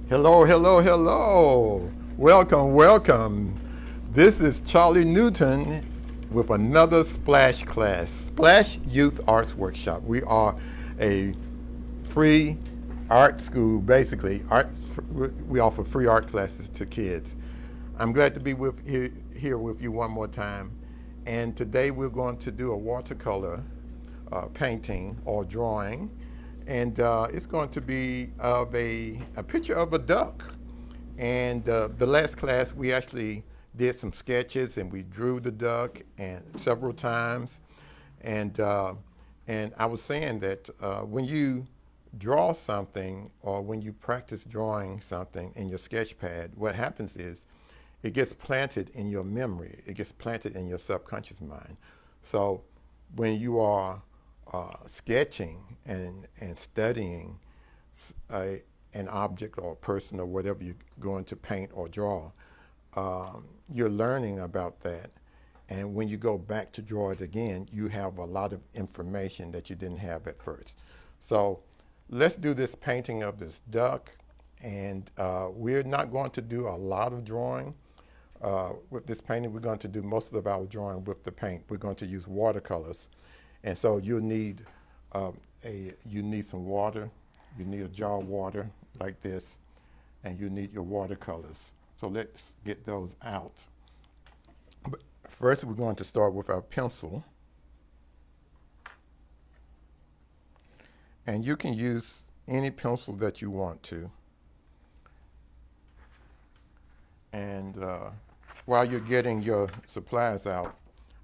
Hello, hello, hello. Welcome, welcome. This is Charlie Newton with another Splash class, Splash Youth Arts Workshop. We are a free art school, basically. We offer free art classes to kids. I'm glad to be here with you one more time. And today we're going to do a watercolor painting or drawing, and it's going to be of a picture of a duck. And the last class we actually did some sketches and we drew the duck and several times, and and I was saying that when you draw something or when you practice drawing something in your sketch pad, what happens is it gets planted in your memory. It gets planted in your subconscious mind. So when you are sketching and studying a, an object or a person or whatever you're going to paint or draw, you're learning about that. And when you go back to draw it again, you have a lot of information that you didn't have at first. So let's do this painting of this duck. And we're not going to do a lot of drawing. With this painting, we're going to do most of our drawing with the paint. We're going to use watercolors. And so you'll need you need some water. You need a jar of water like this, and you need your watercolors. So let's get those out. But first, we're going to start with our pencil. And you can use any pencil that you want to. And while you're getting your supplies out,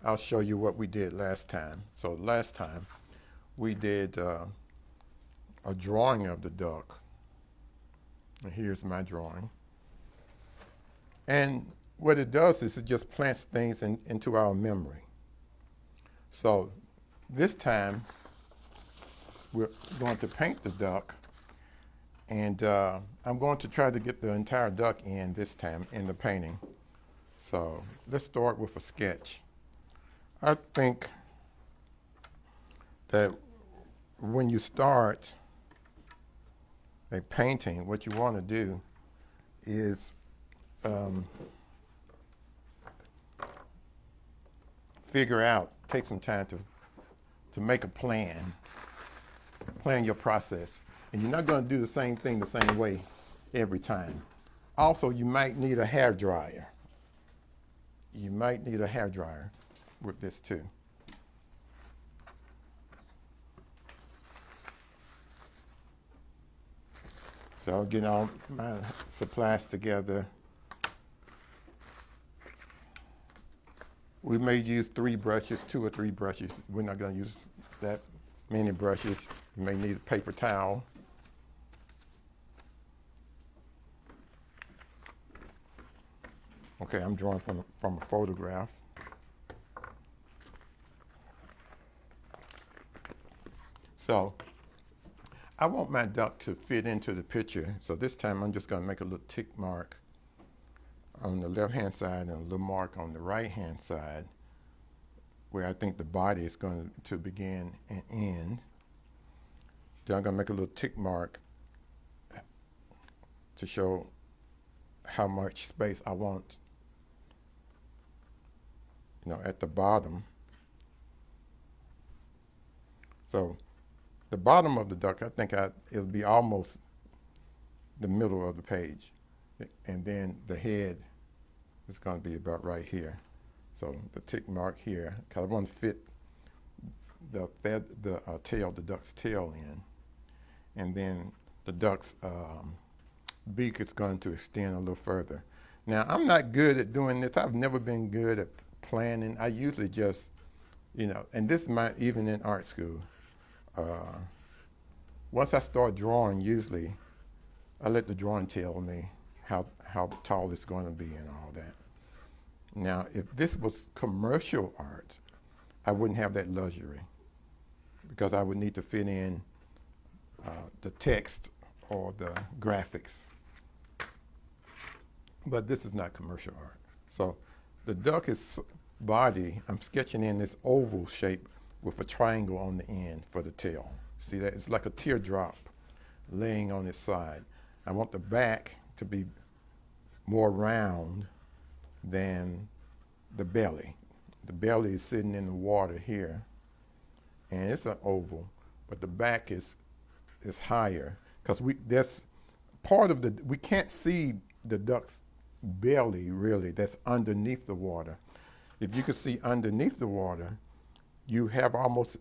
I'll show you what we did last time. So last time, we did a drawing of the duck. And here's my drawing. And what it does is it just plants things into our memory. So this time, we're going to paint the duck. And I'm going to try to get the entire duck in this time in the painting. So let's start with a sketch. I think that when you start a painting, what you want to do is figure out, take some time to make a plan your process. And you're not going to do the same thing the same way every time. Also, you might need a hair dryer. You might need a hair dryer with this too. So I'll get all my supplies together. We may use 3 brushes, 2 or 3 brushes. We're not going to use that many brushes. You may need a paper towel. Okay, I'm drawing from a photograph. So I want my duck to fit into the picture. So this time I'm just going to make a little tick mark on the left-hand side and a little mark on the right-hand side where I think the body is going to begin and end. Then I'm going to make a little tick mark to show how much space I want, at the bottom. So the bottom of the duck, I think it'll be almost the middle of the page. And then the head is going to be about right here. So the tick mark here, because I want to fit the tail, the duck's tail in. And then the duck's beak is going to extend a little further. Now, I'm not good at doing this. I've never been good at planning. I usually just, and this might even in art school. Once I start drawing, usually I let the drawing tell me how tall it's going to be and all that. Now, if this was commercial art, I wouldn't have that luxury because I would need to fit in the text or the graphics. But this is not commercial art. So the duck body, I'm sketching in this oval shape with a triangle on the end for the tail. See that? It's like a teardrop laying on its side. I want the back to be more round than the belly. The belly is sitting in the water here, and it's an oval, but the back is higher because that's part of the we can't see the duck's belly really. That's underneath the water. If you could see underneath the water, you have almost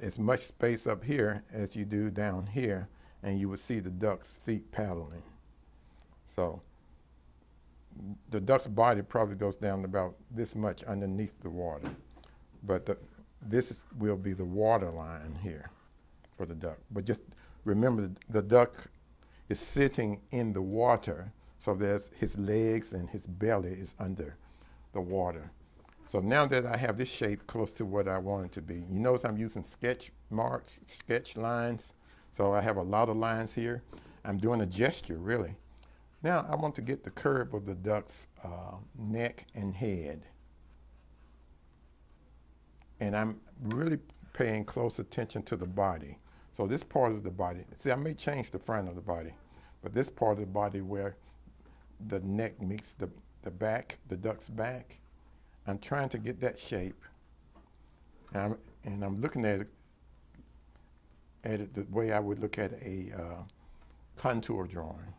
as much space up here as you do down here, and you would see the duck's feet paddling. So the duck's body probably goes down about this much underneath the water, but this will be the water line here for the duck. But just remember, the duck is sitting in the water, so there's his legs and his belly is under the water. So now that I have this shape close to what I want it to be, you notice I'm using sketch marks, sketch lines. So I have a lot of lines here. I'm doing a gesture, really. Now I want to get the curve of the duck's neck and head. And I'm really paying close attention to the body. So this part of the body, see, I may change the front of the body, but this part of the body where the neck meets the back, the duck's back, I'm trying to get that shape. And I'm looking at it the way I would look at a contour drawing.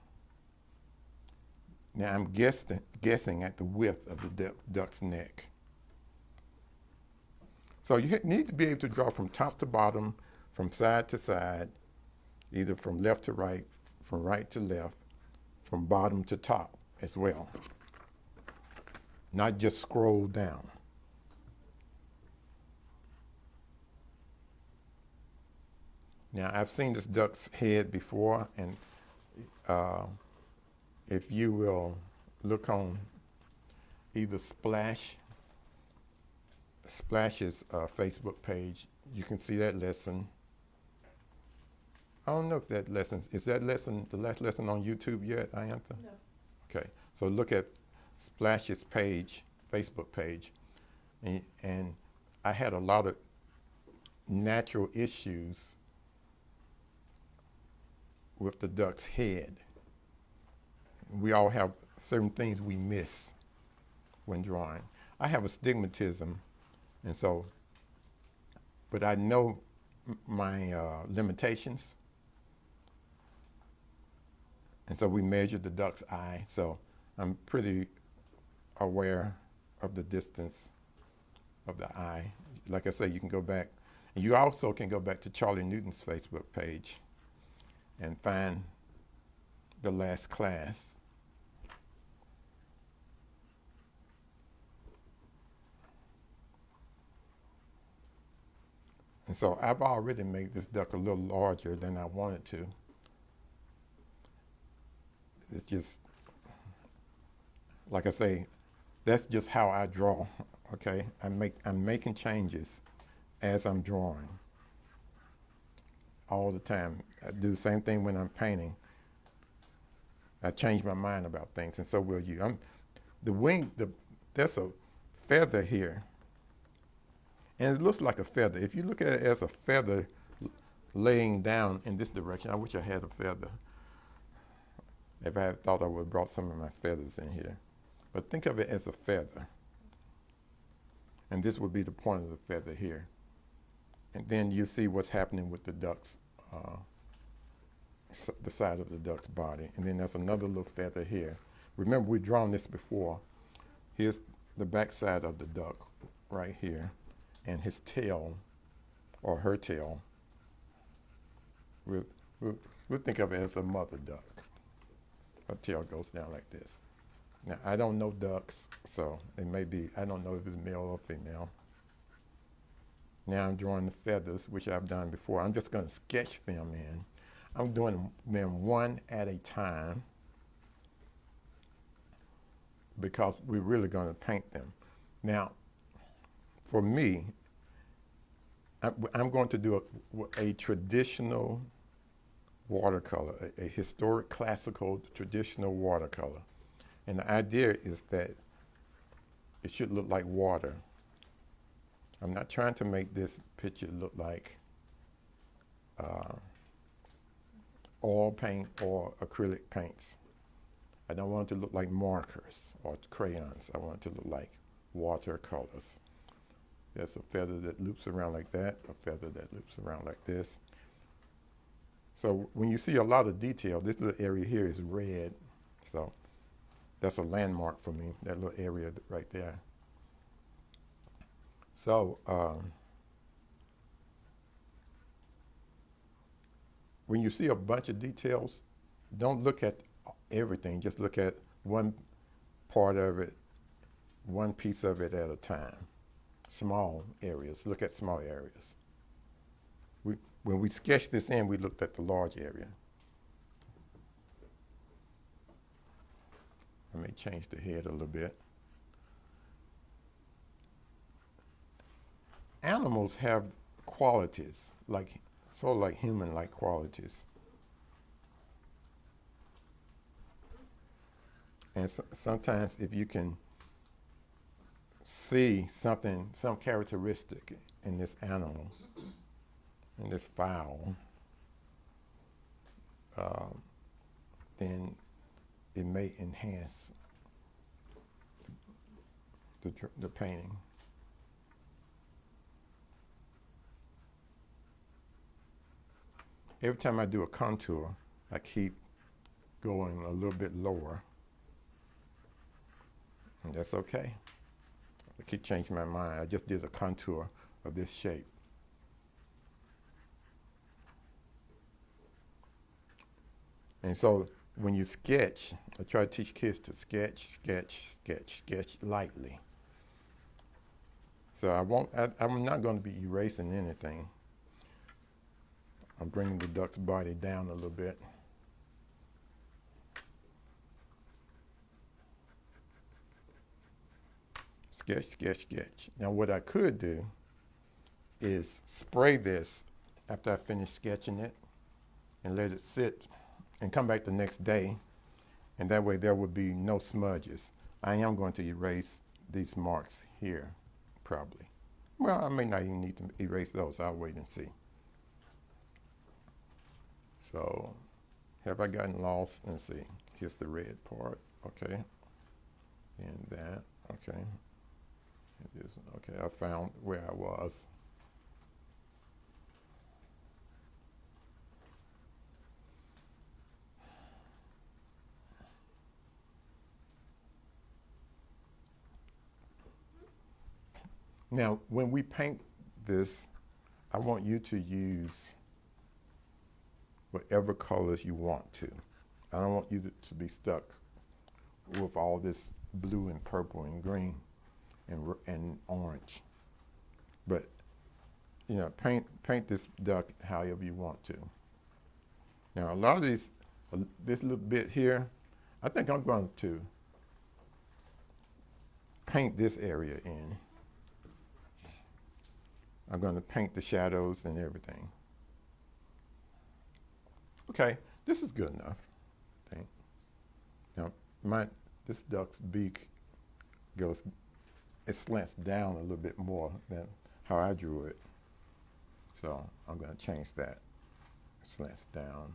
Now I'm guessing at the width of the duck's neck. So you need to be able to draw from top to bottom, from side to side, either from left to right, from right to left, from bottom to top as well. Not just scroll down. Now I've seen this duck's head before, and if you will look on either Splash's Facebook page, you can see that lesson. I don't know if that lesson, is that lesson, the last lesson on YouTube yet, Iantha? No. Okay, so look at Splash's page, Facebook page, and I had a lot of natural issues with the duck's head. We all have certain things we miss when drawing. I have astigmatism, and so, but I know my limitations. And so we measured the duck's eye, so I'm pretty aware of the distance of the eye. Like I say, you can go back, and you also can go back to Charlie Newton's Facebook page and find the last class. And so I've already made this duck a little larger than I wanted to. It's just, like I say, that's just how I draw, okay? I'm making changes as I'm drawing all the time. I do the same thing when I'm painting. I change my mind about things, and so will you. There's a feather here, and it looks like a feather. If you look at it as a feather laying down in this direction, I wish I had a feather. If I had thought, I would have brought some of my feathers in here. But think of it as a feather. And this would be the point of the feather here. And then you see what's happening with the duck's, the side of the duck's body. And then there's another little feather here. Remember, we've drawn this before. Here's the back side of the duck right here. And his tail, or her tail. We'll think of it as a mother duck. Her tail goes down like this. Now, I don't know ducks, so it may be, I don't know if it's male or female. Now I'm drawing the feathers, which I've done before. I'm just going to sketch them in. I'm doing them one at a time because we're really going to paint them. Now, for me, I'm going to do a traditional watercolor, a historic, classical, traditional watercolor. And the idea is that it should look like water. I'm not trying to make this picture look like oil paint or acrylic paints. I don't want it to look like markers or crayons. I want it to look like watercolors. There's a feather that loops around like that, a feather that loops around like this. So when you see a lot of detail, this little area here is red. So that's a landmark for me, that little area right there. So when you see a bunch of details, don't look at everything. Just look at one part of it, one piece of it at a time. Small areas. Look at small areas. When we sketched this in, we looked at the large area. I may change the head a little bit. Animals have qualities, like sort of like human-like qualities. And sometimes if you can see something, some characteristic in this animal, in this fowl, then it may enhance the painting. Every time I do a contour, I keep going a little bit lower. And that's okay. I keep changing my mind. I just did a contour of this shape. And so when you sketch, I try to teach kids to sketch lightly. So I'm not going to be erasing anything. I'm bringing the duck's body down a little bit. Sketch. Now what I could do is spray this after I finish sketching it and let it sit and come back the next day, and that way there would be no smudges. I am going to erase these marks here, probably. Well, I may not even need to erase those. I'll wait and see. So, have I gotten lost? Let's see. Here's the red part. Okay. And that. Okay. Okay, I found where I was. Now, when we paint this, I want you to use whatever colors you want to. I don't want you to be stuck with all this blue and purple and green and orange. But, you know, paint this duck however you want to. Now, a lot of this little bit here, I think I'm going to paint this area in. I'm going to paint the shadows and everything. Okay, this is good enough, I think. Now, this duck's beak it slants down a little bit more than how I drew it. So I'm going to change that. It slants down.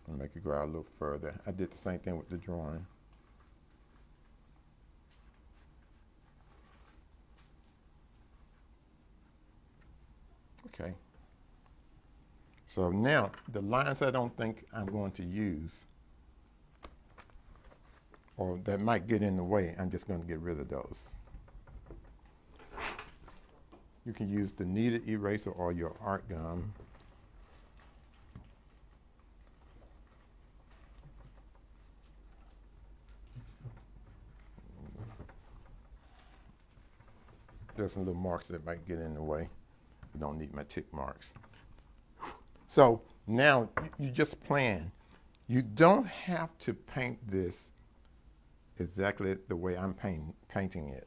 And make it go out a little further. I did the same thing with the drawing. Okay. So now, the lines I don't think I'm going to use, or that might get in the way, I'm just going to get rid of those. You can use the kneaded eraser or your art gum. There's some little marks that might get in the way. You don't need my tick marks. So now you just plan. You don't have to paint this exactly the way I'm painting it.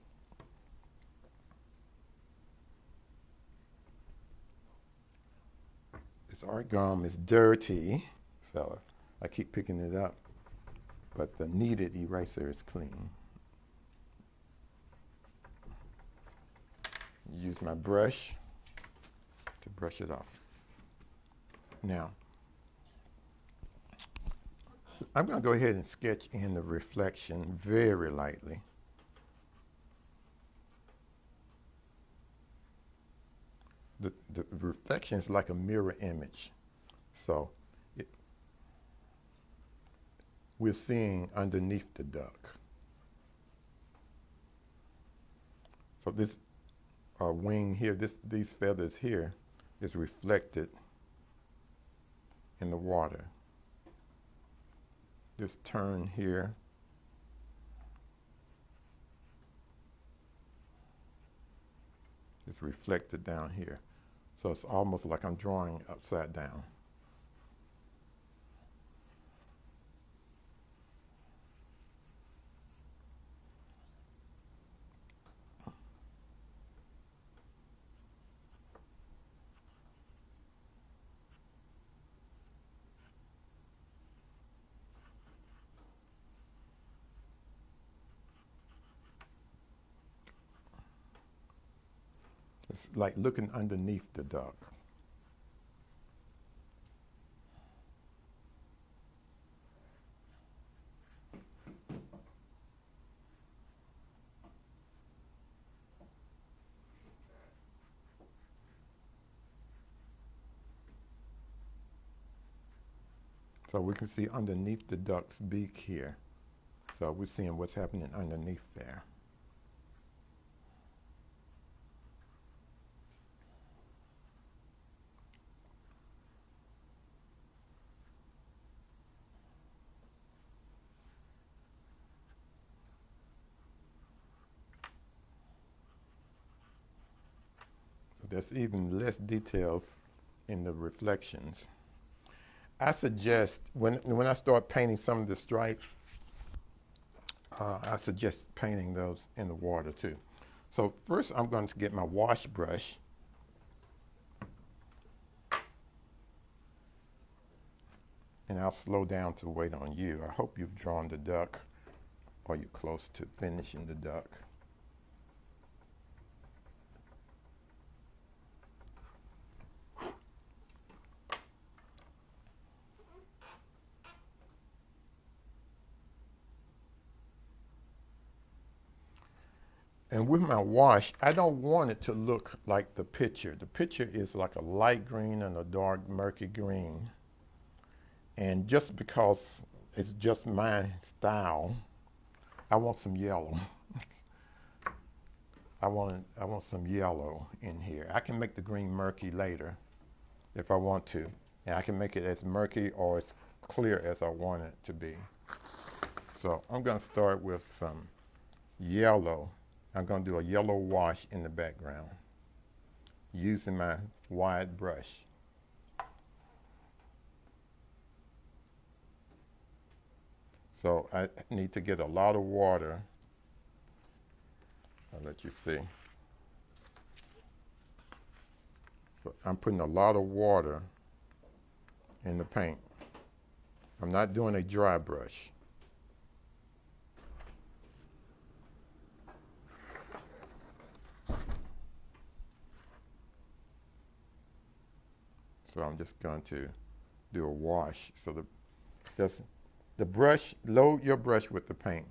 This art gum is dirty, so I keep picking it up. but the kneaded eraser is clean. Use my brush to brush it off. Now, I'm going to go ahead and sketch in the reflection very lightly. The reflection is like a mirror image. So we're seeing underneath the duck. So this wing here, these feathers here, is reflected in the water. This turn here is reflected down here. So it's almost like I'm drawing upside down. It's like looking underneath the duck. So we can see underneath the duck's beak here. So we're seeing what's happening underneath there. So there's even less details in the reflections. I suggest when I start painting some of the stripes, I suggest painting those in the water too. So first I'm going to get my wash brush and I'll slow down to wait on you. I hope you've drawn the duck or you're close to finishing the duck. And with my wash, I don't want it to look like the picture. The picture is like a light green and a dark murky green. And just because it's just my style, I want some yellow. I want some yellow in here. I can make the green murky later if I want to. And I can make it as murky or as clear as I want it to be. So I'm going to start with some yellow. I'm going to do a yellow wash in the background using my wide brush. So I need to get a lot of water. I'll let you see. So I'm putting a lot of water in the paint. I'm not doing a dry brush. So I'm just going to do a wash. So the brush, load your brush with the paint.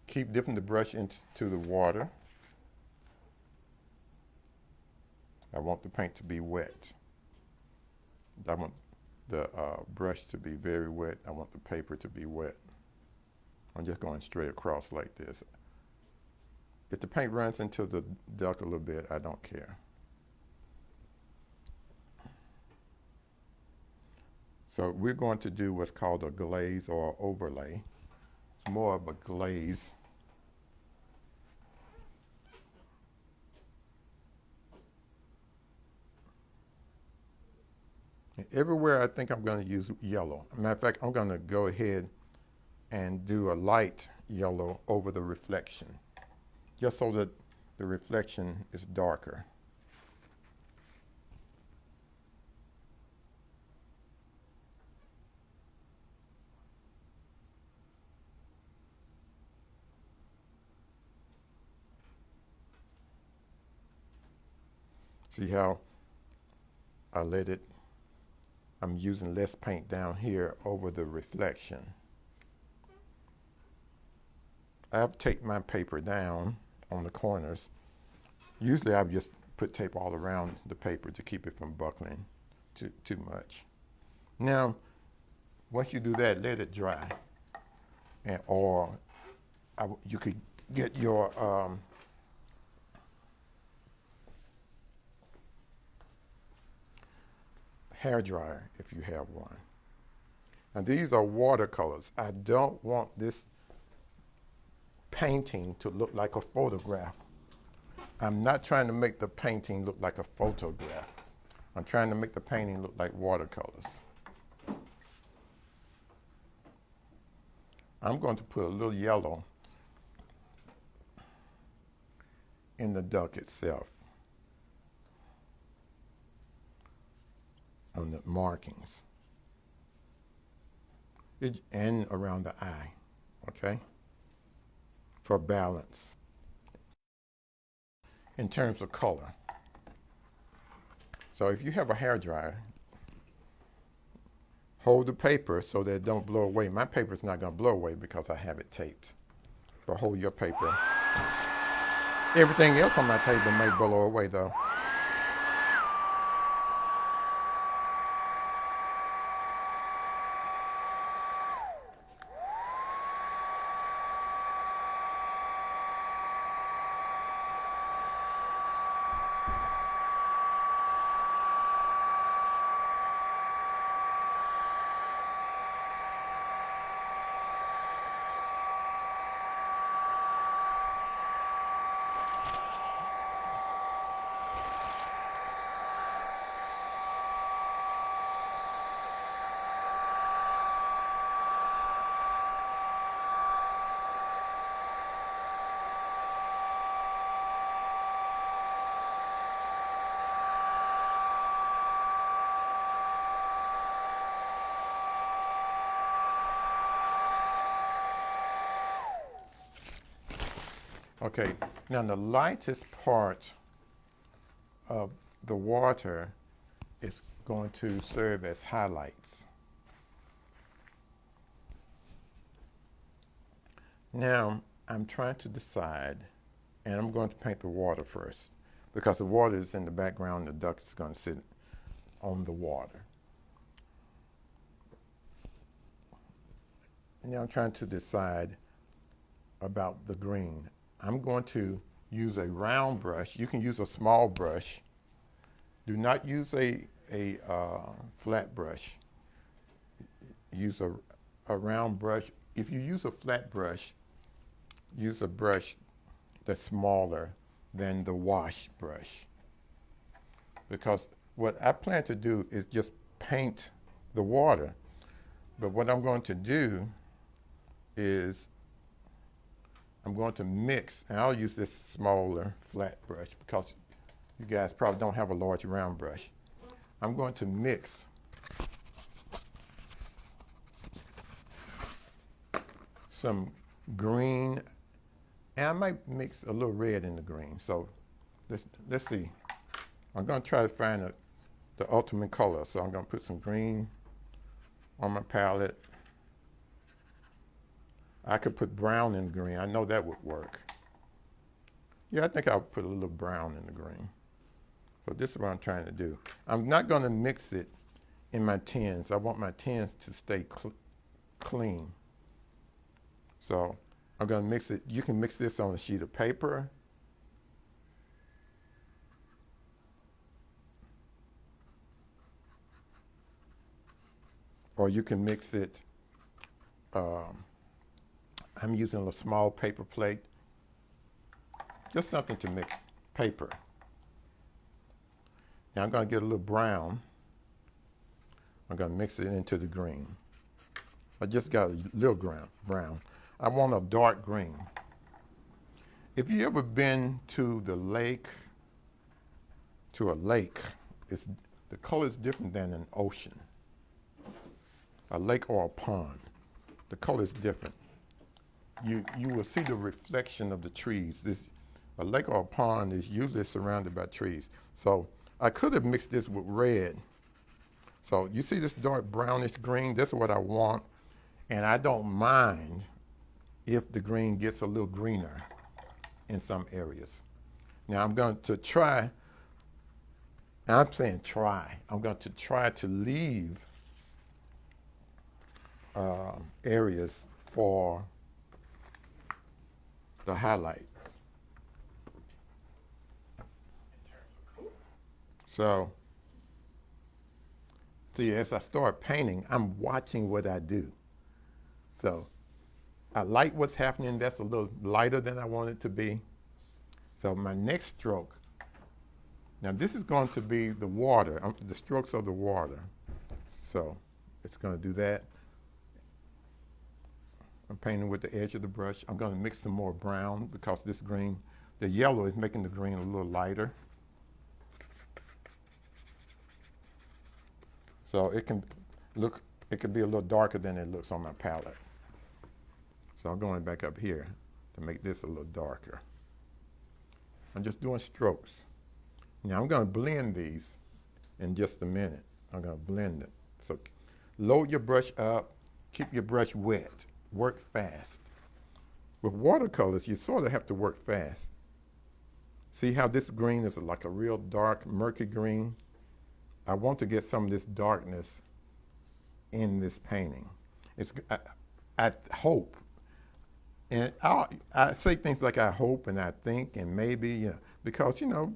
Keep dipping the brush into the water. I want the paint to be wet. I want the brush to be very wet. I want the paper to be wet. I'm just going straight across like this. If the paint runs into the duck a little bit, I don't care. So we're going to do what's called a glaze or overlay. It's more of a glaze. And everywhere I think I'm going to use yellow. Matter of fact, I'm going to go ahead and do a light yellow over the reflection, just so that the reflection is darker. See how I let it, I'm using less paint down here over the reflection. I've taped my paper down on the corners. Usually I just put tape all around the paper to keep it from buckling too much. Now, once you do that, let it dry. And, or you could get your hair dryer if you have one. Now these are watercolors. I don't want this painting to look like a photograph. I'm not trying to make the painting look like a photograph. I'm trying to make the painting look like watercolors. I'm going to put a little yellow in the duck itself on the markings and around the eye, okay, for balance in terms of color. So if you have a hair dryer, hold the paper so that it don't blow away. My paper's not going to blow away because I have it taped. But hold your paper. Everything else on my table may blow away though. Okay, now the lightest part of the water is going to serve as highlights. Now I'm trying to decide, and I'm going to paint the water first because the water is in the background, the duck is going to sit on the water. Now I'm trying to decide about the green. I'm going to use a round brush. You can use a small brush. Do not use a flat brush. Use a round brush. If you use a flat brush, use a brush that's smaller than the wash brush. Because what I plan to do is just paint the water. But what I'm going to do is I'm going to mix, and I'll use this smaller flat brush because you guys probably don't have a large round brush. I'm going to mix some green, and I might mix a little red in the green. So let's see. I'm going to try to find the ultimate color. So I'm going to put some green on my palette. I could put brown in the green. I know that would work. Yeah, I think I'll put a little brown in the green. So this is what I'm trying to do. I'm not going to mix it in my tins. I want my tins to stay clean. So I'm going to mix it. You can mix this on a sheet of paper. Or you can mix it, I'm using a small paper plate. Just something to mix paper. Now I'm going to get a little brown. I'm going to mix it into the green. I just got a little brown. I want a dark green. If you ever been to the lake, to a lake, the color is different than an ocean. A lake or a pond, the color is different. You will see the reflection of the trees. A lake or a pond is usually surrounded by trees. So I could have mixed this with red. So you see this dark brownish green? This is what I want. And I don't mind if the green gets a little greener in some areas. Now I'm going to try, and I'm saying try, I'm going to try to leave areas for the highlight. So, see, as I start painting, I'm watching what I do. So, I like what's happening. That's a little lighter than I want it to be. So, my next stroke, now this is going to be the water, the strokes of the water. So, it's going to do that. I'm painting with the edge of the brush. I'm going to mix some more brown because this green, the yellow is making the green a little lighter. So it can look, it could be a little darker than it looks on my palette. So I'm going back up here to make this a little darker. I'm just doing strokes. Now I'm going to blend these in just a minute. I'm going to blend it. So load your brush up, keep your brush wet, work fast. With watercolors, you sort of have to work fast. See how this green is like a real dark, murky green? I want to get some of this darkness in this painting. I hope, and I say things like I hope and I think and maybe, you know, because, you know,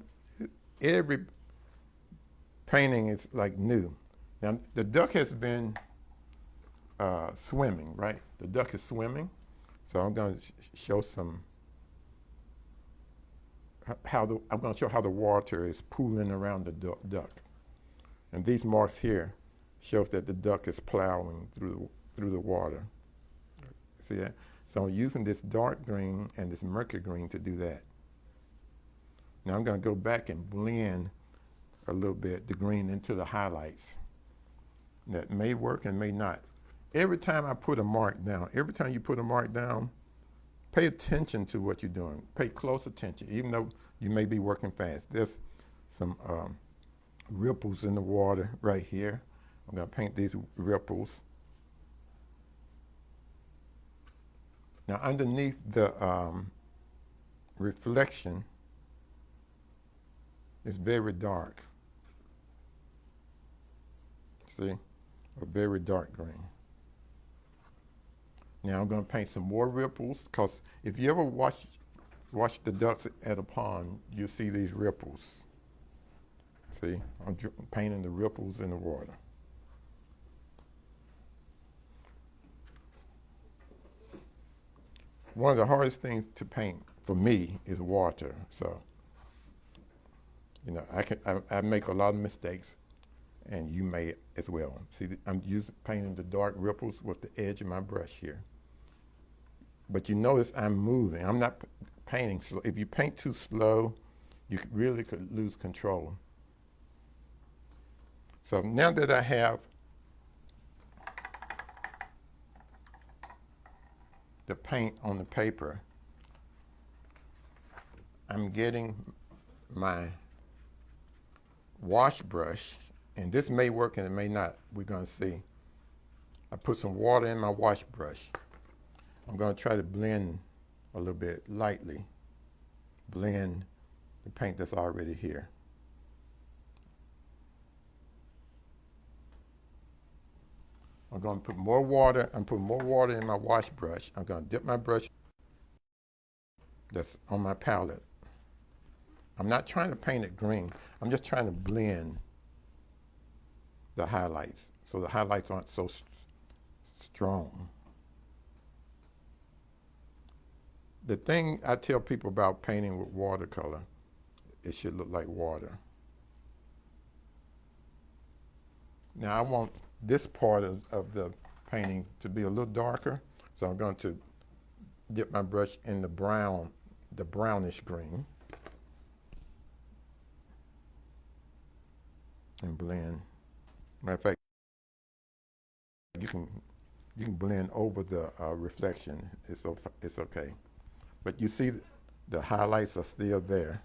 every painting is like new. Now, the duck has been swimming, right? The duck is swimming. So I'm going to show some, I'm going to show how the water is pooling around the duck. And these marks here shows that the duck is plowing through the water. See that? So I'm using this dark green and this murky green to do that. Now I'm going to go back and blend a little bit the green into the highlights. That may work and may not. Every time I put a mark down, every time you put a mark down, pay attention to what you're doing. Pay close attention, even though you may be working fast. There's some ripples in the water right here. I'm going to paint these ripples. Now underneath the reflection is very dark. See? A very dark green. Now I'm going to paint some more ripples because if you ever watch the ducks at a pond, you'll see these ripples. See, I'm painting the ripples in the water. One of the hardest things to paint for me is water. So, you know, I make a lot of mistakes, and you may as well. See, I'm painting the dark ripples with the edge of my brush here. But you notice I'm moving. I'm not painting slow. If you paint too slow, you really could lose control. So now that I have the paint on the paper, I'm getting my wash brush, and this may work and it may not. We're going to see. I put some water in my wash brush. I'm going to try to blend a little bit lightly, blend the paint that's already here. I'm going to put more water. I'm putting more water in my wash brush. I'm going to dip my brush that's on my palette. I'm not trying to paint it green. I'm just trying to blend the highlights so the highlights aren't so strong. The thing I tell people about painting with watercolor, it should look like water. Now I want this part of the painting to be a little darker, so I'm going to dip my brush in the brownish green, and blend. Matter of fact, you can blend over the reflection. It's okay, but you see the highlights are still there.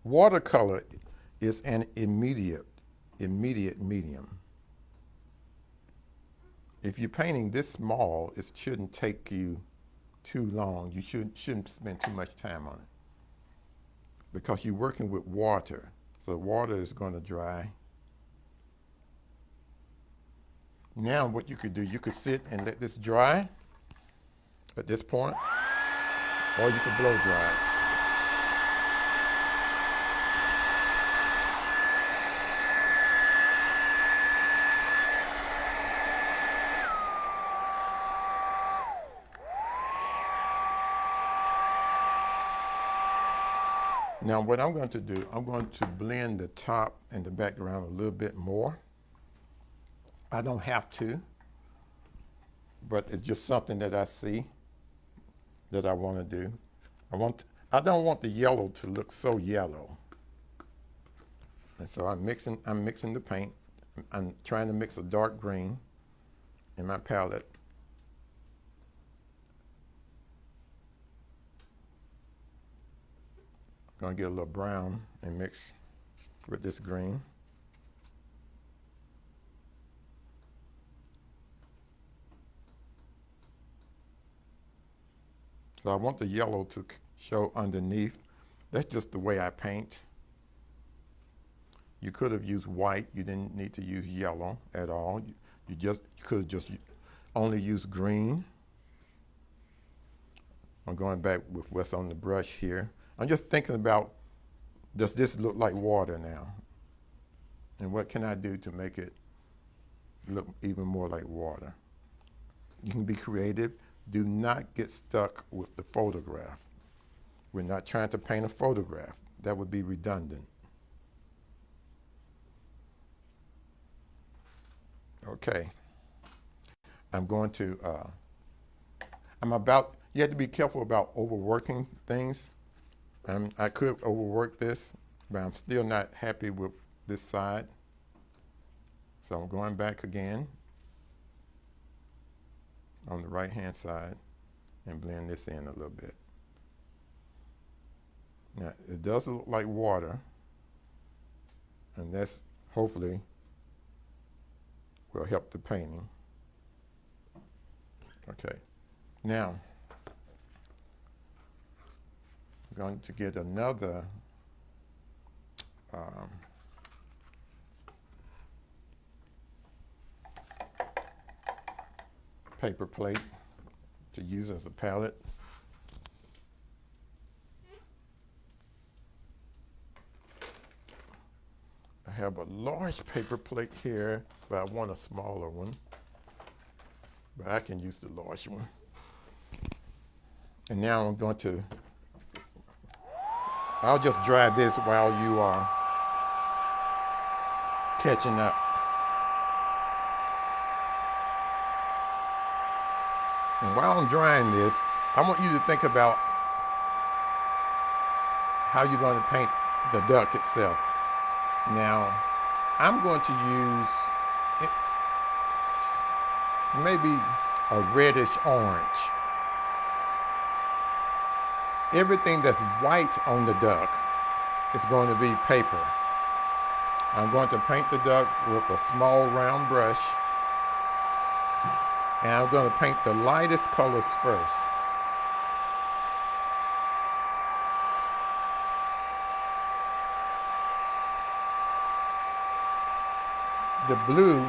Watercolor is an immediate medium. If you're painting this small, it shouldn't take you too long. You shouldn't spend too much time on it because you're working with water. So water is going to dry. Now what you could do, you could sit and let this dry at this point, or you could blow dry it. Now what I'm going to do, I'm going to blend the top and the background a little bit more. I don't have to, but it's just something that I see that I want to do. I don't want the yellow to look so yellow. And so I'm mixing the paint. I'm trying to mix a dark green in my palette. Gonna get a little brown and mix with this green. So I want the yellow to show underneath. That's just the way I paint. You could have used white. You didn't need to use yellow at all. You could have just only used green. I'm going back with what's on the brush here. I'm just thinking about, does this look like water now? And what can I do to make it look even more like water? You can be creative. Do not get stuck with the photograph. We're not trying to paint a photograph. That would be redundant. Okay. I'm going to, you have to be careful about overworking things. I could overwork this, but I'm still not happy with this side. So I'm going back again on the right-hand side and blend this in a little bit. Now, it does look like water, and that's hopefully will help the painting. Okay, now I'm going to get another paper plate to use as a palette. I have a large paper plate here, but I want a smaller one. But I can use the large one. And now I'm going to, I'll just dry this while you are catching up. And while I'm drying this, I want you to think about how you're going to paint the duck itself. Now, I'm going to use maybe a reddish orange. Everything that's white on the duck is going to be paper. I'm going to paint the duck with a small round brush, and I'm going to paint the lightest colors first. The blue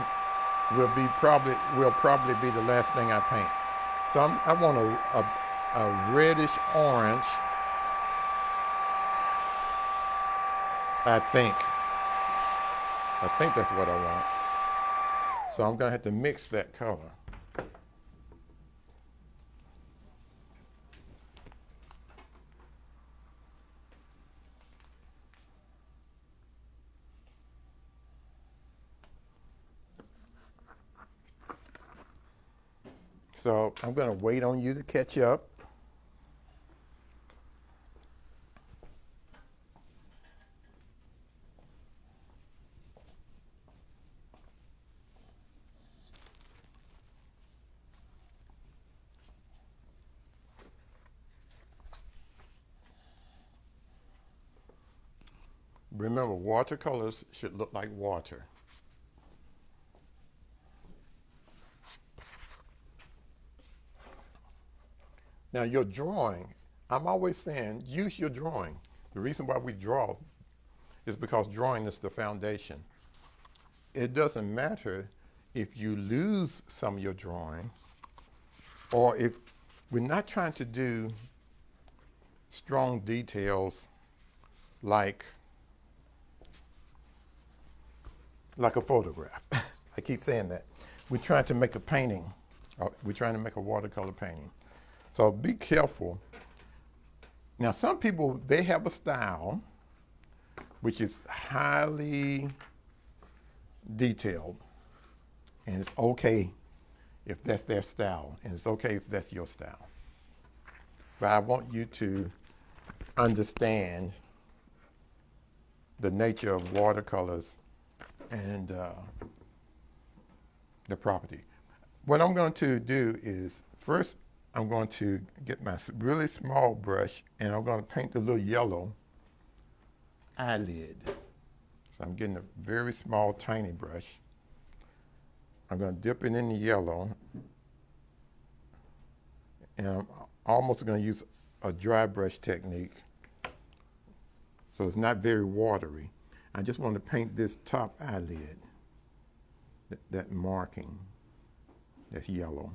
will probably be the last thing I paint. So I want a reddish orange, I think. I think that's what I want. So I'm going to have to mix that color. So I'm going to wait on you to catch up. Remember, watercolors should look like water. Now, your drawing, I'm always saying use your drawing. The reason why we draw is because drawing is the foundation. It doesn't matter if you lose some of your drawing, or if we're not trying to do strong details like a photograph. I keep saying that. We're trying to make a painting. We're trying to make a watercolor painting. So be careful. Now, some people, they have a style which is highly detailed, and it's okay if that's their style, and it's okay if that's your style. But I want you to understand the nature of watercolors and the property. What I'm going to do is, first I'm going to get my really small brush, and I'm going to paint the little yellow eyelid. So I'm getting a very small, tiny brush. I'm going to dip it in the yellow, and I'm almost going to use a dry brush technique, so it's not very watery. I just want to paint this top eyelid, that marking that's yellow.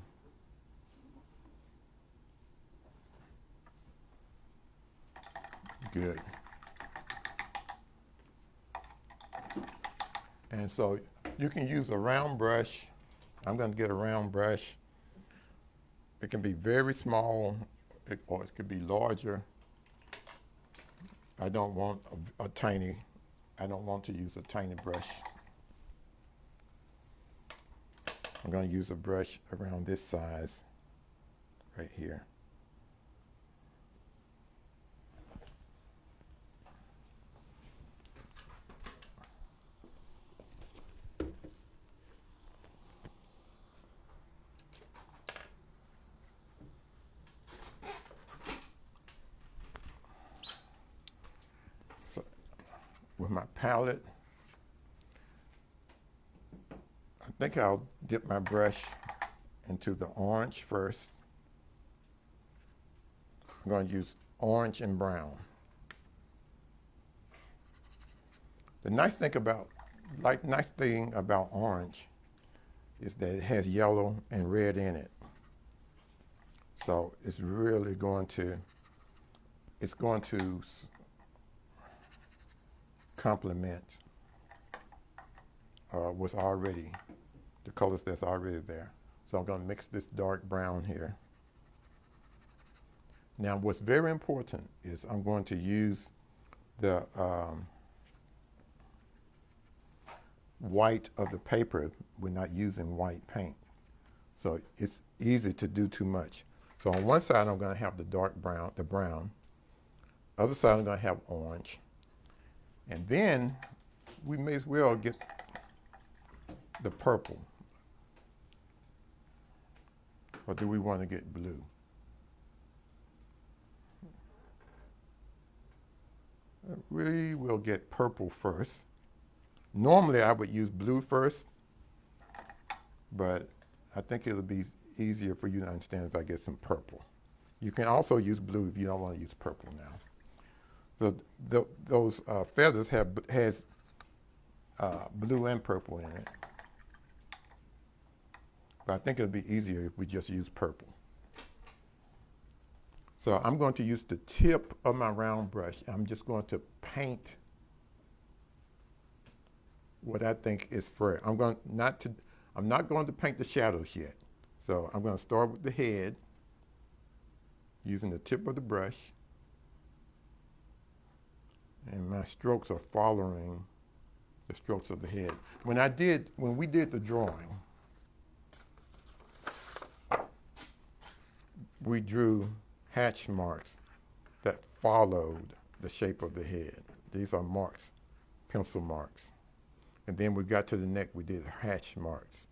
Good. And so you can use a round brush. I'm going to get a round brush. It can be very small, or it could be larger. I don't want I don't want to use a tiny brush. I'm going to use a brush around this size right here. So with my palette, I think I'll dip my brush into the orange first. I'm going to use orange and brown. The nice thing about orange is that it has yellow and red in it. So it's really going to complement what's already, the colors that's already there. So I'm going to mix this dark brown here. Now, what's very important is I'm going to use the white of the paper. We're not using white paint, so it's easy to do too much. So on one side I'm going to have the dark brown, the brown. Other side I'm going to have orange, and then we may as well get the purple. Or do we want to get blue? We will get purple first. Normally I would use blue first, but I think it'll be easier for you to understand if I get some purple. You can also use blue if you don't want to use purple now. So those feathers has blue and purple in it. But I think it'll be easier if we just use purple. So I'm going to use the tip of my round brush. I'm just going to paint what I think is fair. I'm not going to paint the shadows yet. So I'm going to start with the head, using the tip of the brush. And my strokes are following the strokes of the head. When we did the drawing, we drew hatch marks that followed the shape of the head. These are marks, pencil marks. And then we got to the neck, we did hatch marks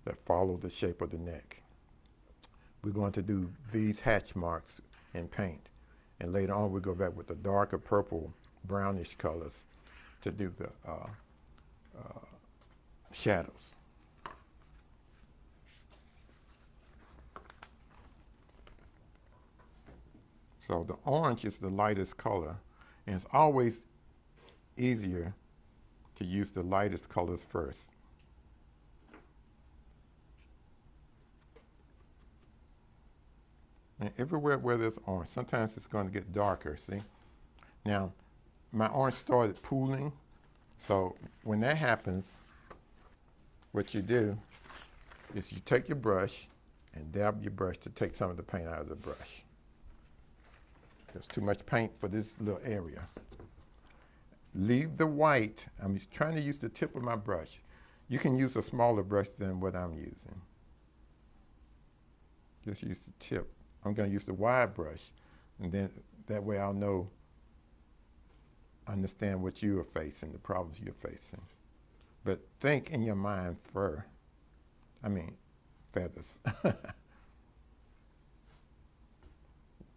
that follow the shape of the neck. We're going to do these hatch marks in paint. And later on we go back with the darker purple, brownish colors to do the shadows. So the orange is the lightest color, and it's always easier to use the lightest colors first. And everywhere where there's orange, sometimes it's going to get darker, see? Now, my orange started pooling, so when that happens, what you do is you take your brush and dab your brush to take some of the paint out of the brush. There's too much paint for this little area. Leave the white. I'm just trying to use the tip of my brush. You can use a smaller brush than what I'm using. Just use the tip. I'm going to use the wide brush, and then that way I'll know, understand what you are facing, the problems you're facing. But think in your mind feathers.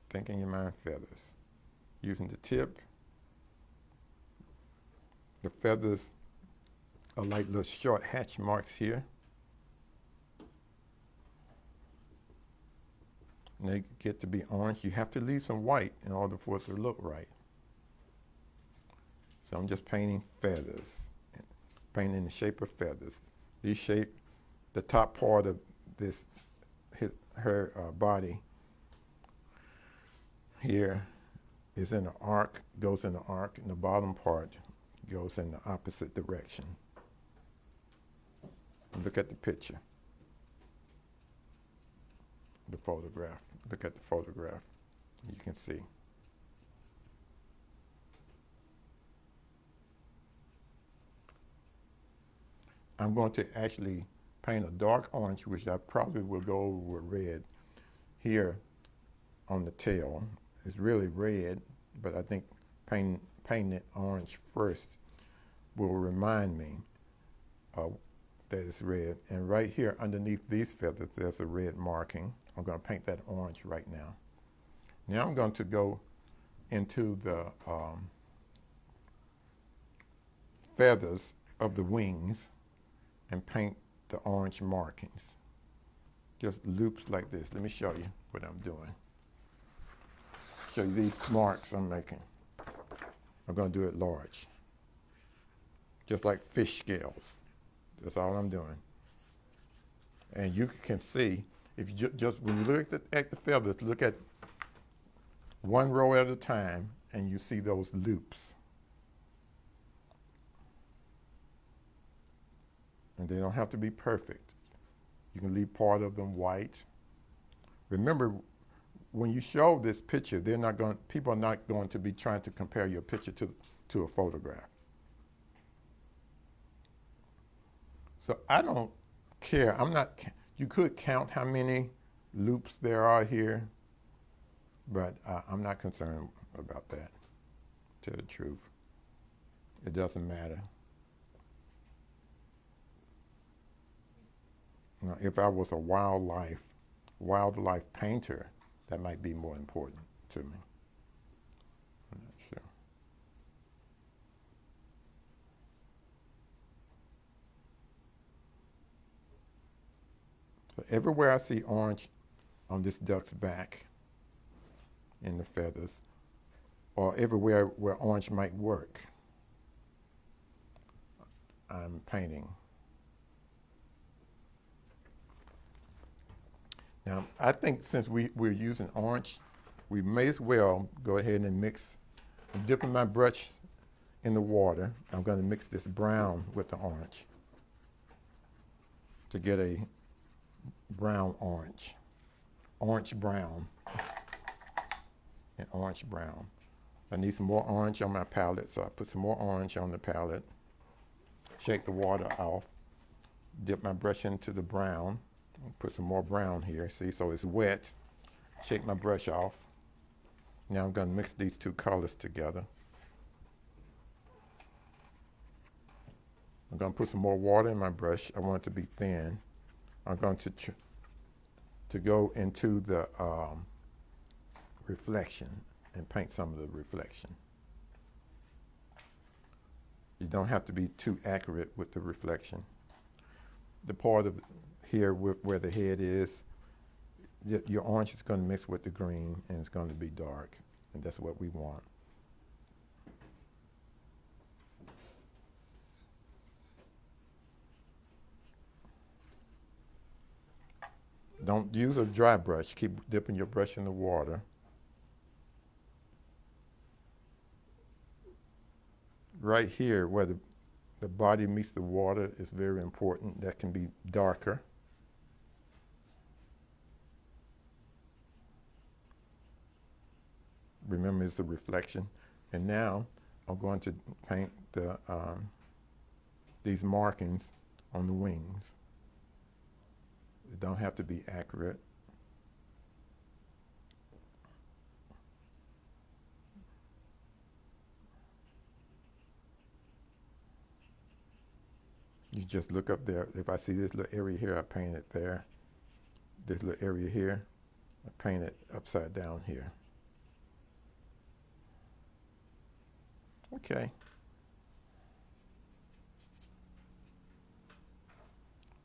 Think in your mind feathers. Using the tip. The feathers are like little short hatch marks here. And they get to be orange. You have to leave some white in order for it to look right. So I'm just painting feathers, painting the shape of feathers. These shape, the top part of this, her body here is in an arc, goes in an arc, and the bottom part goes in the opposite direction. Look at the picture, the photograph. Look at the photograph. You can see. I'm going to actually paint a dark orange, which I probably will go over with red here on the tail. It's really red, but I think painting it orange first will remind me that it's red. And right here underneath these feathers, there's a red marking. I'm going to paint that orange right now. Now I'm going to go into the feathers of the wings and paint the orange markings. Just loops like this. Let me show you what I'm doing. Show you these marks I'm making. I'm going to do it large. Just like fish scales. That's all I'm doing. And you can see, if you just when you look at the feathers, look at one row at a time, and you see those loops. And they don't have to be perfect. You can leave part of them white. Remember, when you show this picture, people are not going to be trying to compare your picture to a photograph. So I don't care. You could count how many loops there are here, but I'm not concerned about that, to tell the truth. It doesn't matter. Now, if I was a wildlife painter, that might be more important to me. I'm not sure. So everywhere I see orange on this duck's back in the feathers, or everywhere where orange might work, I'm painting. Now, I think since we're using orange, we may as well go ahead and mix. I'm dipping my brush in the water. I'm going to mix this brown with the orange to get a brown orange. Orange brown and orange brown. I need some more orange on my palette, so I put some more orange on the palette. Shake the water off. Dip my brush into the brown. Put some more brown here, see, so it's wet. Shake my brush off. Now I'm going to mix these two colors together. I'm going to put some more water in my brush. I want it to be thin. I'm going to go into the reflection and paint some of the reflection. You don't have to be too accurate with the reflection. The part of here where the head is, your orange is going to mix with the green and it's going to be dark, and that's what we want. Don't use a dry brush. Keep dipping your brush in the water. Right here where the body meets the water is very important. That can be darker. Remember, it's a reflection. And now I'm going to paint these markings on the wings. It don't have to be accurate. You just look up there. If I see this little area here, I paint it there. This little area here, I paint it upside down here. Okay.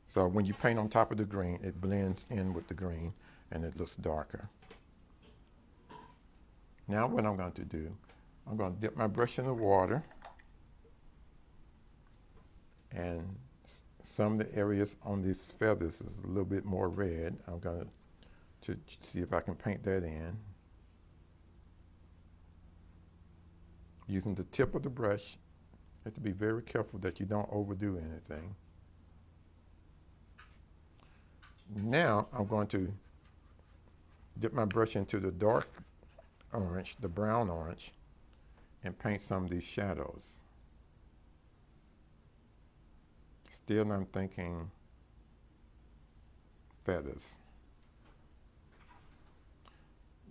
So when you paint on top of the green, it blends in with the green and it looks darker. Now what I'm going to do, I'm going to dip my brush in the water, and some of the areas on these feathers is a little bit more red. I'm going to see if I can paint that in. Using the tip of the brush, you have to be very careful that you don't overdo anything. Now I'm going to dip my brush into the dark orange, the brown orange, and paint some of these shadows. Still I'm thinking feathers.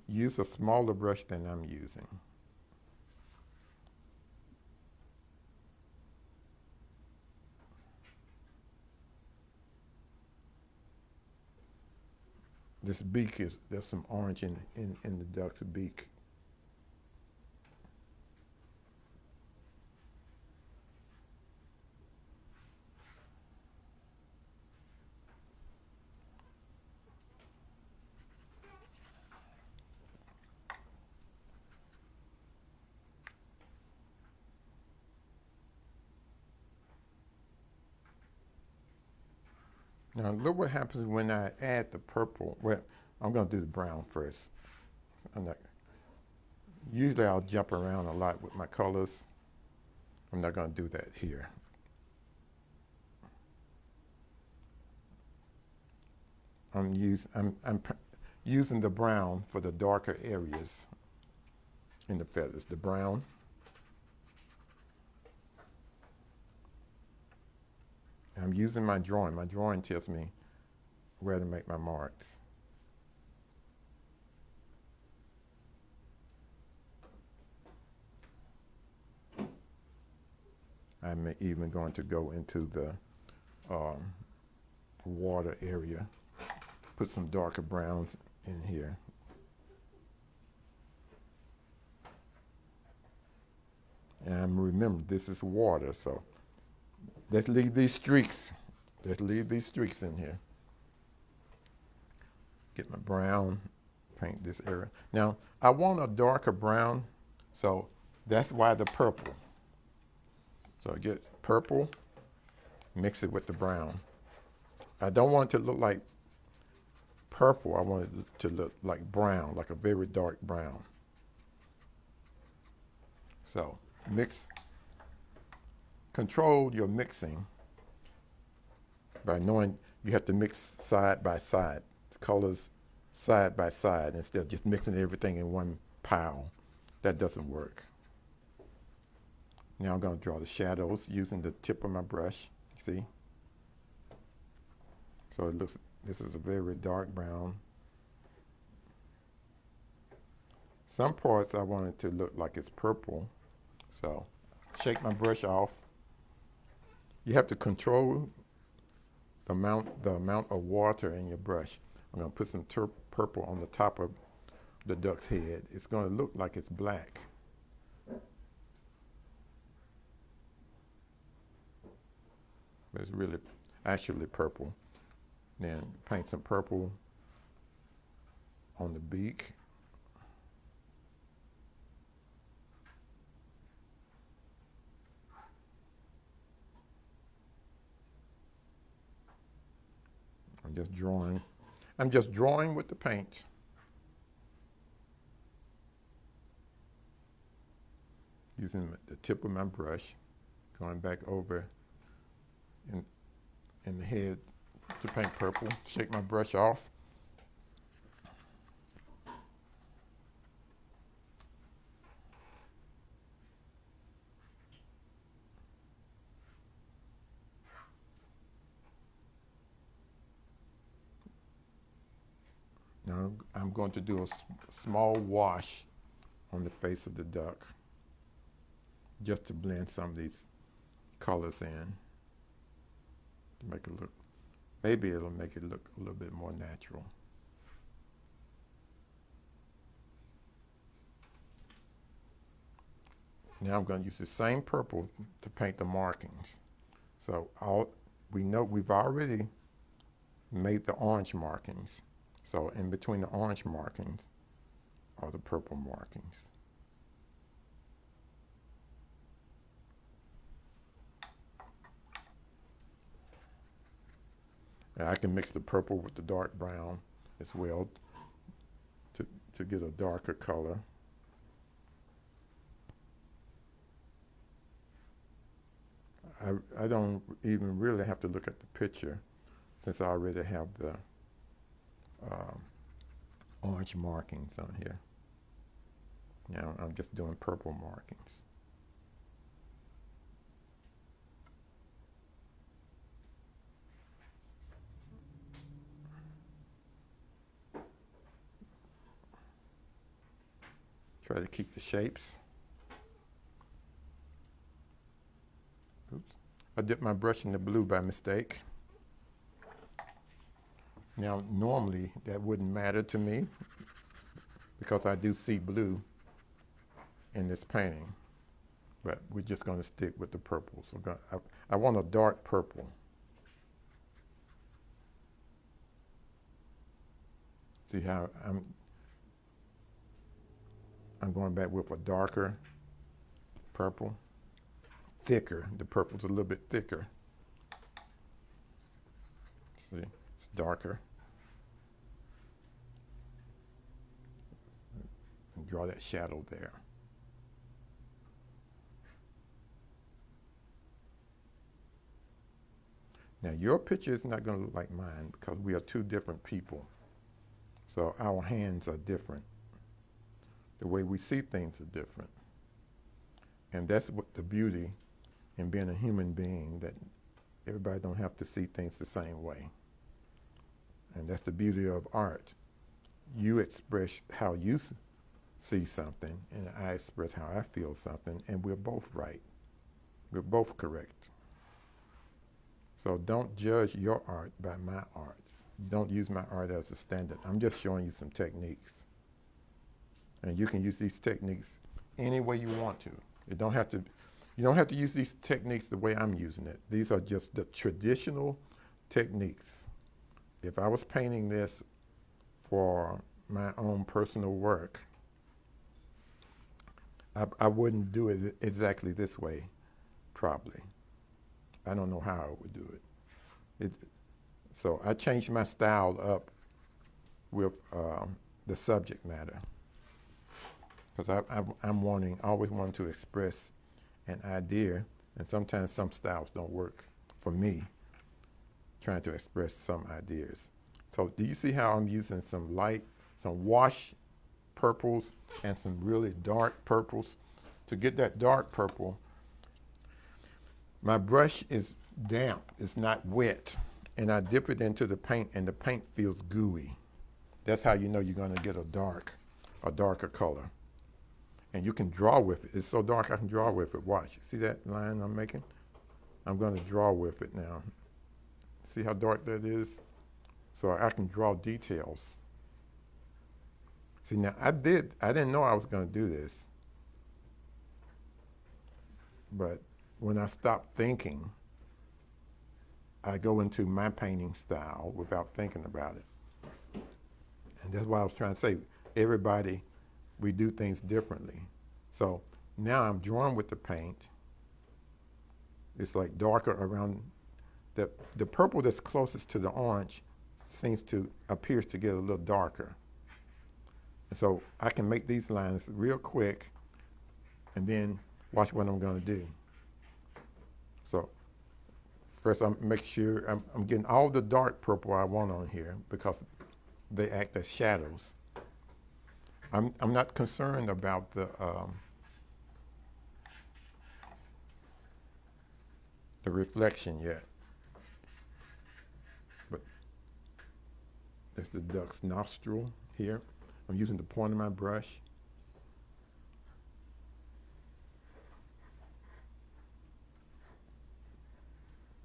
Use a smaller brush than I'm using. This beak there's some orange in the duck's beak. Now look what happens when I add the purple. Well, I'm going to do the brown first. Usually I'll jump around a lot with my colors. I'm not going to do that here. I'm using the brown for the darker areas in the feathers. The brown. I'm using my drawing. My drawing tells me where to make my marks. I'm even going to go into the water area, put some darker browns in here. And remember, this is water, so let's leave these streaks. Let's leave these streaks in here. Get my brown, paint this area. Now, I want a darker brown, so that's why the purple. So I get purple, mix it with the brown. I don't want it to look like purple. I want it to look like brown, like a very dark brown. So control your mixing by knowing you have to mix side by side, colors side by side, instead of just mixing everything in one pile. That doesn't work. Now I'm going to draw the shadows using the tip of my brush. See? So it looks, this is a very dark brown. Some parts I want it to look like it's purple. So shake my brush off. You have to control the amount of water in your brush. I'm going to put some purple on the top of the duck's head. It's going to look like it's black. but it's really actually purple. Then paint some purple on the beak. I'm just drawing. I'm just drawing with the paint. Using the tip of my brush, going back over in the head to paint purple. Shake my brush off. Now I'm going to do a small wash on the face of the duck, just to blend some of these colors in, to make it look, maybe it'll make it look a little bit more natural. Now I'm going to use the same purple to paint the markings. So we know we've already made the orange markings. So in between the orange markings are the purple markings. And I can mix the purple with the dark brown as well to get a darker color. I don't even really have to look at the picture, since I already have the orange markings on here. Now I'm just doing purple markings. Try to keep the shapes. Oops. I dipped my brush in the blue by mistake. Now, normally that wouldn't matter to me because I do see blue in this painting, but we're just going to stick with the purple. So I want a dark purple. See how I'm going back with a darker purple, thicker. The purple's a little bit thicker. See, it's darker. And draw that shadow there. Now your picture is not going to look like mine because we are two different people. So our hands are different. The way we see things are different. And that's what the beauty in being a human being, that everybody don't have to see things the same way. And that's the beauty of art. You express how you see something, and I express how I feel something, and we're both right. We're both correct. So don't judge your art by my art. Don't use my art as a standard. I'm just showing you some techniques. And you can use these techniques any way you want to. You don't have to use these techniques the way I'm using it. These are just the traditional techniques. If I was painting this for my own personal work, I wouldn't do it exactly this way, probably. I don't know how I would do it. So I changed my style up with the subject matter. Because I'm always wanting to express an idea, and sometimes some styles don't work for me, trying to express some ideas. So do you see how I'm using some wash purples and some really dark purples? To get that dark purple, my brush is damp, it's not wet, and I dip it into the paint, and the paint feels gooey. That's how you know you're going to get a darker color. And you can draw with it. It's so dark I can draw with it. Watch. See that line I'm making? I'm going to draw with it now. See how dark that is? So I can draw details. See, now I didn't know I was going to do this. But when I stopped thinking I go into my painting style without thinking about it. And that's why I was trying to say, everybody, we do things differently. So now I'm drawing with the paint. It's like darker around the purple that's closest to the orange appears to get a little darker. And so I can make these lines real quick and then watch what I'm going to do. So first I'm make sure I'm getting all the dark purple I want on here because they act as shadows. I'm not concerned about the reflection yet. But there's the duck's nostril here. I'm using the point of my brush.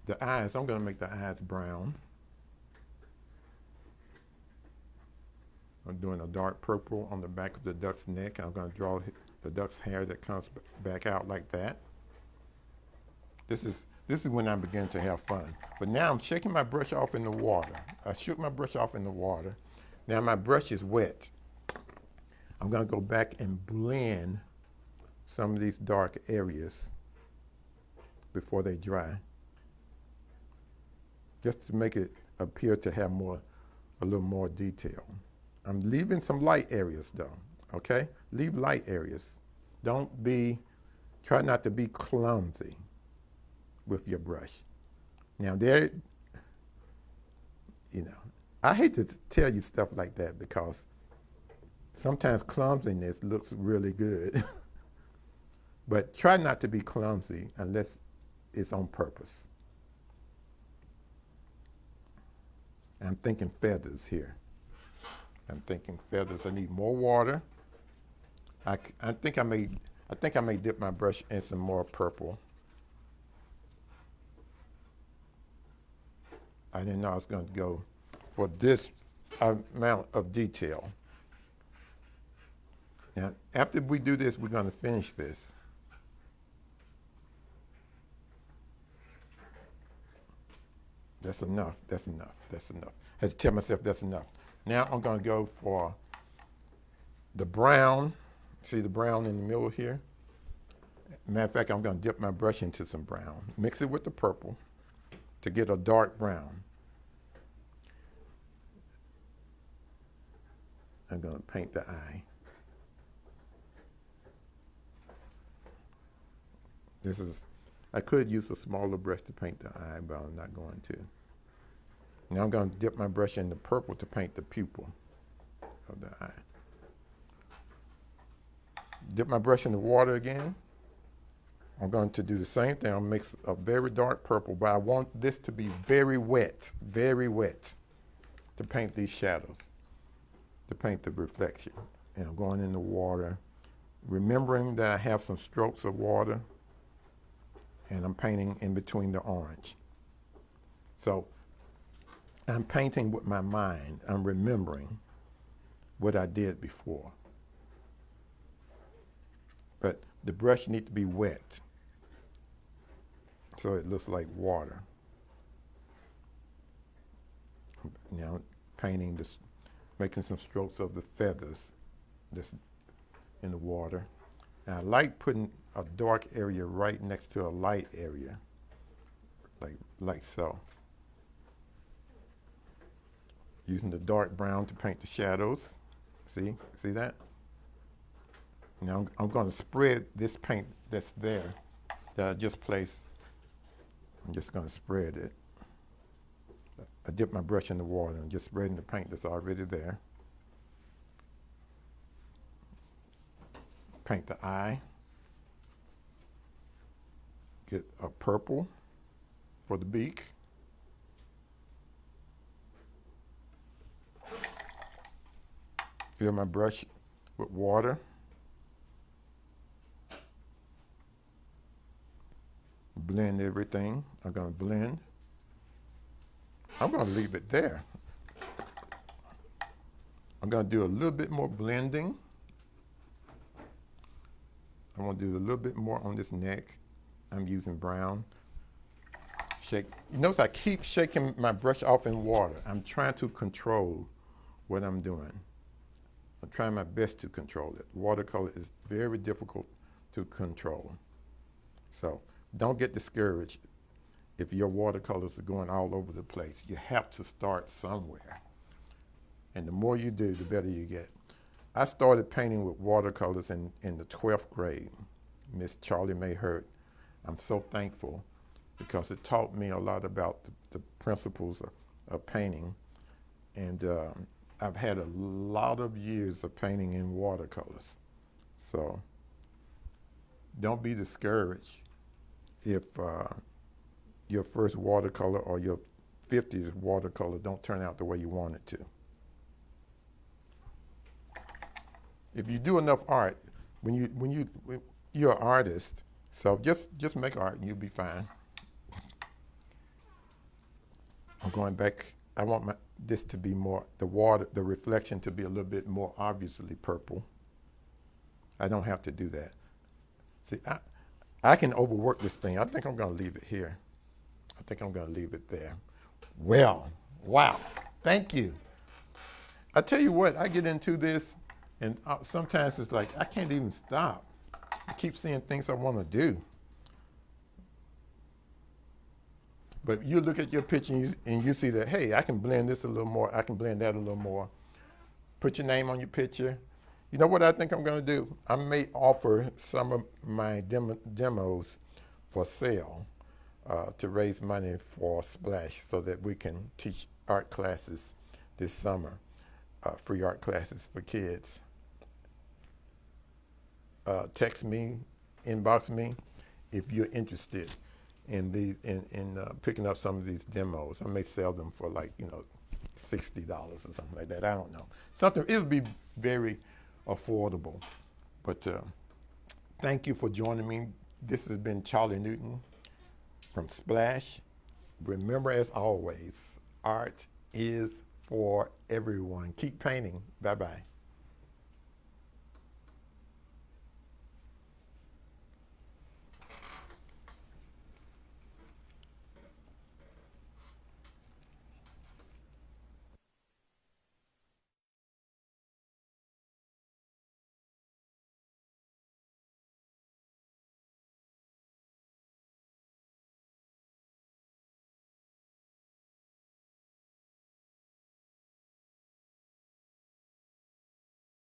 The eyes, I'm going to make the eyes brown. I'm doing a dark purple on the back of the duck's neck. I'm going to draw the duck's hair that comes back out like that. This is when I begin to have fun. But now I'm shaking my brush off in the water. I shook my brush off in the water. Now my brush is wet. I'm going to go back and blend some of these dark areas before they dry, just to make it appear to have a little more detail. I'm leaving some light areas though, okay? Leave light areas. Try not to be clumsy with your brush. Now I hate to tell you stuff like that because sometimes clumsiness looks really good. But try not to be clumsy unless it's on purpose. I'm thinking feathers here. I'm thinking feathers. I need more water. I think I may dip my brush in some more purple. I didn't know I was going to go for this amount of detail. Now, after we do this, we're going to finish this. That's enough. That's enough. That's enough. I had to tell myself that's enough. Now I'm going to go for the brown. See the brown in the middle here? Matter of fact, I'm going to dip my brush into some brown. Mix it with the purple to get a dark brown. I'm going to paint the eye. I could use a smaller brush to paint the eye, but I'm not going to. Now I'm going to dip my brush in the purple to paint the pupil of the eye. Dip my brush in the water again. I'm going to do the same thing. I'll mix a very dark purple, but I want this to be very wet to paint these shadows, to paint the reflection. And I'm going in the water, remembering that I have some strokes of water, and I'm painting in between the orange. So I'm painting with my mind. I'm remembering what I did before. But the brush needs to be wet so it looks like water. Now painting this, making some strokes of the feathers that's in the water. And I like putting a dark area right next to a light area, like so. Using the dark brown to paint the shadows. See that? Now I'm going to spread this paint that's there that I just placed. I'm just going to spread it. I dip my brush in the water and just spreading the paint that's already there. Paint the eye. Get a purple for the beak. Fill my brush with water. Blend everything. I'm going to blend. I'm going to leave it there. I'm going to do a little bit more blending. I want to do a little bit more on this neck. I'm using brown. Shake. You notice I keep shaking my brush off in water. I'm trying to control what I'm doing. I'm trying my best to control it. Watercolor is very difficult to control. So don't get discouraged if your watercolors are going all over the place. You have to start somewhere. And the more you do, the better you get. I started painting with watercolors in the 12th grade. Miss Charlie May Hurt. I'm so thankful because it taught me a lot about the principles of painting. And I've had a lot of years of painting in watercolors. So don't be discouraged if your first watercolor or your 50th watercolor don't turn out the way you want it to. If you do enough art, when you're an artist, so just make art and you'll be fine. I'm going back. I want this to be more, the reflection to be a little bit more obviously purple. I don't have to do that. See, I can overwork this thing. I think I'm going to leave it here. I think I'm going to leave it there. Well, wow. Thank you. I tell you what, I get into this, and sometimes it's like I can't even stop. I keep seeing things I want to do. But you look at your picture and you see that, hey, I can blend this a little more. I can blend that a little more. Put your name on your picture. You know what I think I'm going to do? I may offer some of my demos for sale to raise money for Splash so that we can teach art classes this summer, free art classes for kids. Text me, inbox me if you're interested in picking up some of these demos. I may sell them for like, $60 or something like that. I don't know. It would be very affordable. But thank you for joining me. This has been Charlie Newton from Splash. Remember, as always, art is for everyone. Keep painting. Bye-bye.